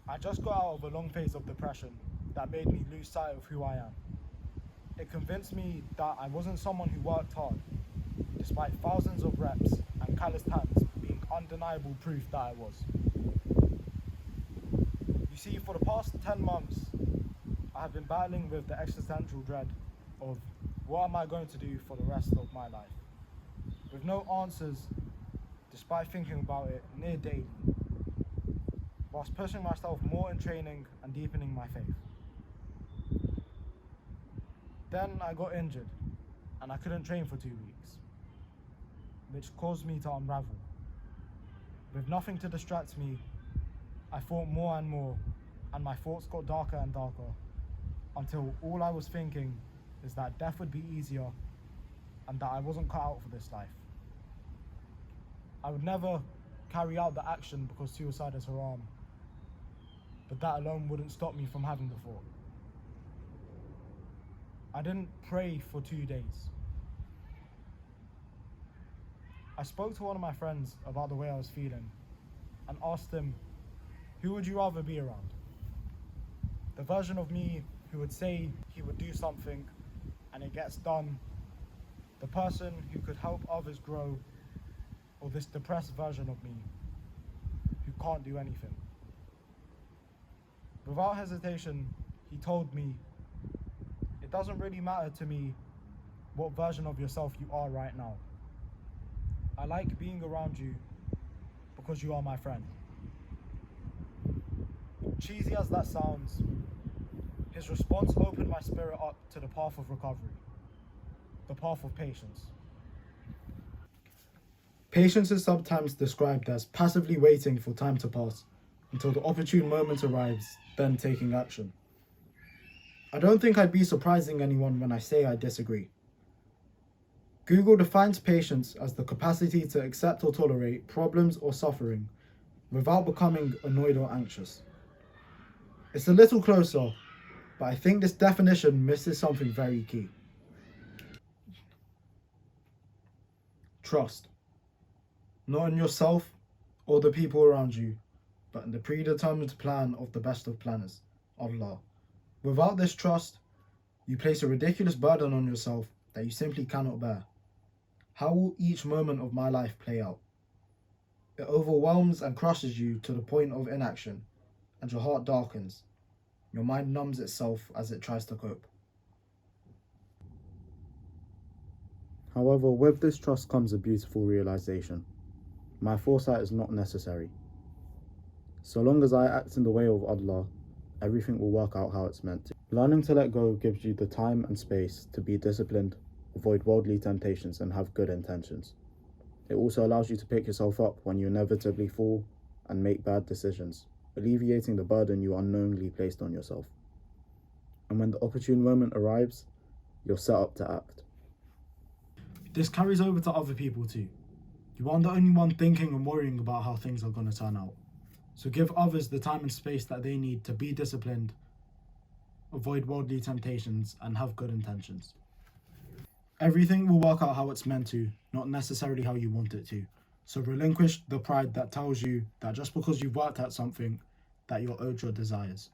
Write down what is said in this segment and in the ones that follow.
I just got out of a long phase of depression that made me lose sight of who I am. It convinced me that I wasn't someone who worked hard, despite thousands of reps and calloused hands being undeniable proof that I was. You see, for the past 10 months, I have been battling with the existential dread of what am I going to do for the rest of my life? With no answers, despite thinking about it near daily, whilst pushing myself more in training and deepening my faith. Then I got injured and I couldn't train for 2 weeks, which caused me to unravel. With nothing to distract me, I thought more and more, and my thoughts got darker and darker, until all I was thinking is that death would be easier and that I wasn't cut out for this life. I would never carry out the action because suicide is haram, but that alone wouldn't stop me from having the thought. I didn't pray for 2 days. I spoke to one of my friends about the way I was feeling and asked him, who would you rather be around? The version of me who would say he would do something and it gets done, the person who could help others grow, or this depressed version of me who can't do anything? Without hesitation, he told me, it doesn't really matter to me what version of yourself you are right now. I like being around you because you are my friend. Cheesy as that sounds, his response opened my spirit up to the path of recovery, the path of patience. Patience is sometimes described as passively waiting for time to pass until the opportune moment arrives, then taking action. I don't think I'd be surprising anyone when I say I disagree. Google defines patience as the capacity to accept or tolerate problems or suffering without becoming annoyed or anxious. It's a little closer, but I think this definition misses something very key. Trust. Not in yourself or the people around you, but in the predetermined plan of the best of planners, Allah. Without this trust, you place a ridiculous burden on yourself that you simply cannot bear. How will each moment of my life play out? It overwhelms and crushes you to the point of inaction, and your heart darkens. Your mind numbs itself as it tries to cope. However, with this trust comes a beautiful realization. My foresight is not necessary. So long as I act in the way of Allah, everything will work out how it's meant to. Learning to let go gives you the time and space to be disciplined, avoid worldly temptations, and have good intentions. It also allows you to pick yourself up when you inevitably fall and make bad decisions, alleviating the burden you unknowingly placed on yourself. And when the opportune moment arrives, you're set up to act. This carries over to other people too. You aren't the only one thinking and worrying about how things are going to turn out. So give others the time and space that they need to be disciplined, avoid worldly temptations, and have good intentions. Everything will work out how it's meant to, not necessarily how you want it to. So relinquish the pride that tells you that just because you've worked at something, that you're owed your desires.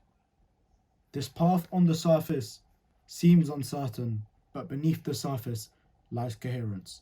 This path on the surface seems uncertain, but beneath the surface lies coherence.